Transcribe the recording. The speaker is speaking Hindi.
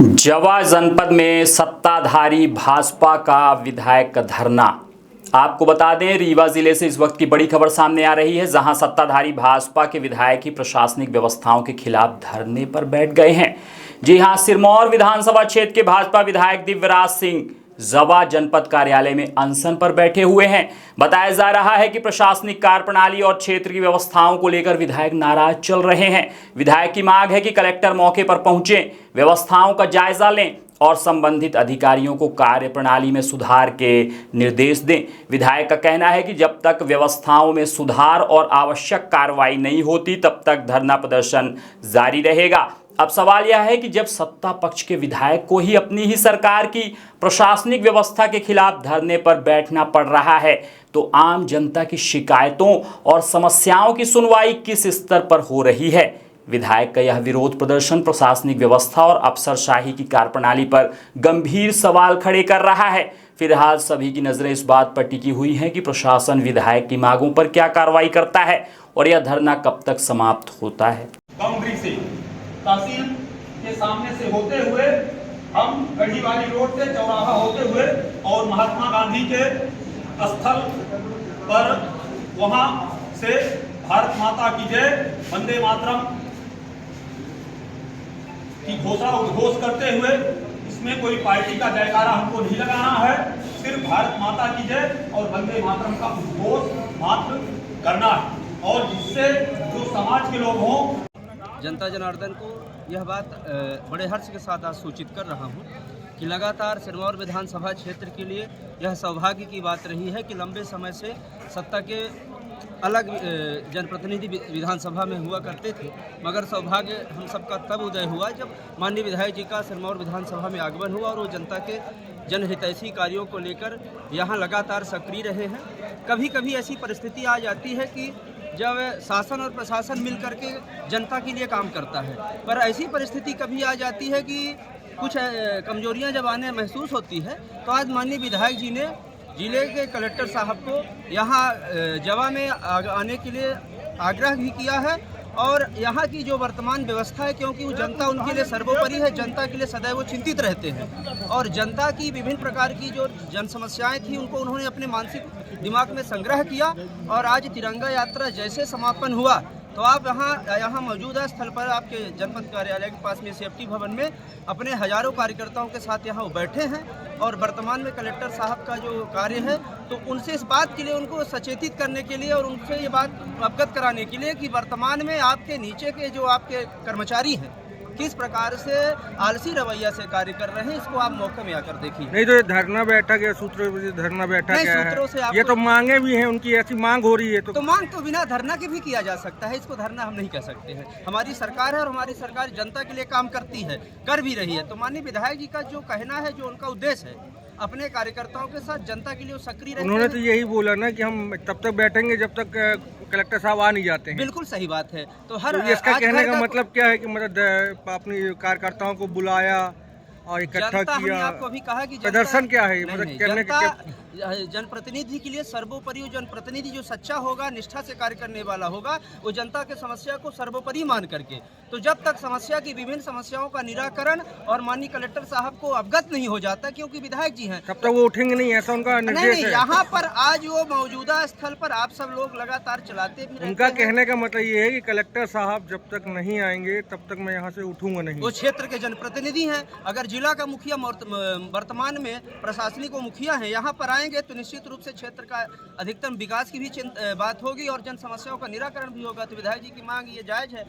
जवा जनपद में सत्ताधारी भाजपा का विधायक का धरना। आपको बता दें, रीवा जिले से इस वक्त की बड़ी खबर सामने आ रही है, जहां सत्ताधारी भाजपा के विधायक ही प्रशासनिक व्यवस्थाओं के खिलाफ धरने पर बैठ गए हैं। जी हां, सिरमौर विधानसभा क्षेत्र के भाजपा विधायक दिव्यराज सिंह जवा जनपद कार्यालय में अनशन पर बैठे हुए हैं। बताया जा रहा है कि प्रशासनिक कार्यप्रणाली और क्षेत्र की व्यवस्थाओं को लेकर विधायक नाराज चल रहे हैं। विधायक की मांग है कि कलेक्टर मौके पर पहुंचे, व्यवस्थाओं का जायजा लें और संबंधित अधिकारियों को कार्यप्रणाली में सुधार के निर्देश दें। विधायक का कहना है कि जब तक व्यवस्थाओं में सुधार और आवश्यक कार्रवाई नहीं होती, तब तक धरना प्रदर्शन जारी रहेगा। अब सवाल यह है कि जब सत्ता पक्ष के विधायक को ही अपनी ही सरकार की प्रशासनिक व्यवस्था के खिलाफ धरने पर बैठना पड़ रहा है, तो आम जनता की शिकायतों और समस्याओं की सुनवाई किस स्तर पर हो रही है। विधायक का यह विरोध प्रदर्शन प्रशासनिक व्यवस्था और अफसरशाही की कार्यप्रणाली पर गंभीर सवाल खड़े कर रहा है। फिलहाल सभी की नजरें इस बात पर टिकी हुई हैं कि प्रशासन विधायक की मांगों पर क्या कार्रवाई करता है और यह धरना कब तक समाप्त होता है। बाउंड्री से तहसील के सामने से होते हुए हम गढ़ी वाली रोड से चौराहा होते हुए और महात्मा गांधी के स्थल पर वहां से भारत माता की जय, वंदे मातरम की घोषणा उद्घोष करते हुए, इसमें कोई पार्टी का जयकारा हमको नहीं लगाना है, सिर्फ भारत माता की जय और वंदे मातरम का उद्घोष मात्र करना है। और जिससे जो समाज के लोग हों, जनता जनार्दन को यह बात बड़े हर्ष के साथ आज सूचित कर रहा हूं कि लगातार सिरमौर विधानसभा क्षेत्र के लिए यह सौभाग्य की बात रही है कि लंबे समय से सत्ता के अलग जनप्रतिनिधि विधानसभा में हुआ करते थे, मगर सौभाग्य हम सबका तब उदय हुआ जब माननीय विधायक जी का सिरमौर विधानसभा में आगमन हुआ और वो जनता के जनहितैषी कार्यों को लेकर यहाँ लगातार सक्रिय रहे हैं। कभी कभी ऐसी परिस्थिति आ जाती है कि जब शासन और प्रशासन मिल करके जनता के लिए काम करता है, पर ऐसी परिस्थिति कभी आ जाती है कि कुछ कमजोरियां जब आने महसूस होती है, तो आज माननीय विधायक जी ने जिले के कलेक्टर साहब को यहाँ जवा में आने के लिए आग्रह भी किया है और यहाँ की जो वर्तमान व्यवस्था है, क्योंकि वो जनता उनके लिए सर्वोपरि है, जनता के लिए सदैव वो चिंतित रहते हैं और जनता की विभिन्न प्रकार की जो जन समस्याएं थी उनको उन्होंने अपने मानसिक दिमाग में संग्रह किया। और आज तिरंगा यात्रा जैसे समापन हुआ तो आप यहाँ मौजूदा स्थल पर आपके जनपद कार्यालय के पास में सेफ्टी भवन में अपने हजारों कार्यकर्ताओं के साथ यहाँ वो बैठे हैं और वर्तमान में कलेक्टर साहब का जो कार्य है, तो उनसे इस बात के लिए उनको सचेतित करने के लिए और उनसे ये बात अवगत कराने के लिए कि वर्तमान में आपके नीचे के जो आपके कर्मचारी हैं किस प्रकार से आलसी रवैया से कार्य कर रहे हैं, इसको आप मौके में आकर देखिए। नहीं तो ये धरना बैठक है, धरना बैठक है, ये तो मांगे भी हैं, उनकी ऐसी मांग हो रही है तो मांग तो बिना धरना के भी किया जा सकता है, इसको धरना हम नहीं कह सकते हैं। हमारी सरकार है और हमारी सरकार जनता के लिए काम करती है, कर भी रही है। तो माननीय विधायक जी का जो कहना है, जो उनका उद्देश्य है, अपने कार्यकर्ताओं के साथ जनता के लिए सक्रिय रहते हैं। उन्होंने तो यही बोला ना कि हम तब तक बैठेंगे जब तक कलेक्टर साहब आ नहीं जाते हैं। बिल्कुल सही बात है। तो इसका कहने का मतलब क्या है कि मतलब अपनी कार्यकर्ताओं को बुलाया और इकट्ठा किया, आपको अभी कहा कि प्रदर्शन क्या है, मतलब कहने का जनप्रतिनिधि के लिए सर्वोपरि जनप्रतिनिधि जो सच्चा होगा, निष्ठा से कार्य करने वाला होगा, वो जनता के समस्या को सर्वोपरि मान करके, तो जब तक समस्या की विभिन्न समस्याओं का निराकरण और माननीय कलेक्टर साहब को अवगत नहीं हो जाता, क्योंकि विधायक जी हैं, तब तक वो उठेंगे नहीं, ऐसा उनका निर्देश है। यहाँ पर आज वो मौजूदा स्थल पर आप सब लोग लगातार चलाते भी रहते हैं। उनका कहने का मतलब ये है कि कलेक्टर साहब जब तक नहीं आएंगे तब तक मैं यहाँ से उठूंगा नहीं। वो क्षेत्र के जनप्रतिनिधि हैं, अगर जिला का मुखिया वर्तमान में प्रशासनिक मुखिया हैं, यहाँ पर आएंगे तो निश्चित रूप से क्षेत्र का अधिकतम विकास की भी बात होगी और जन समस्याओं का निराकरण भी होगा। तो विधायक जी की मांग ये जायज है।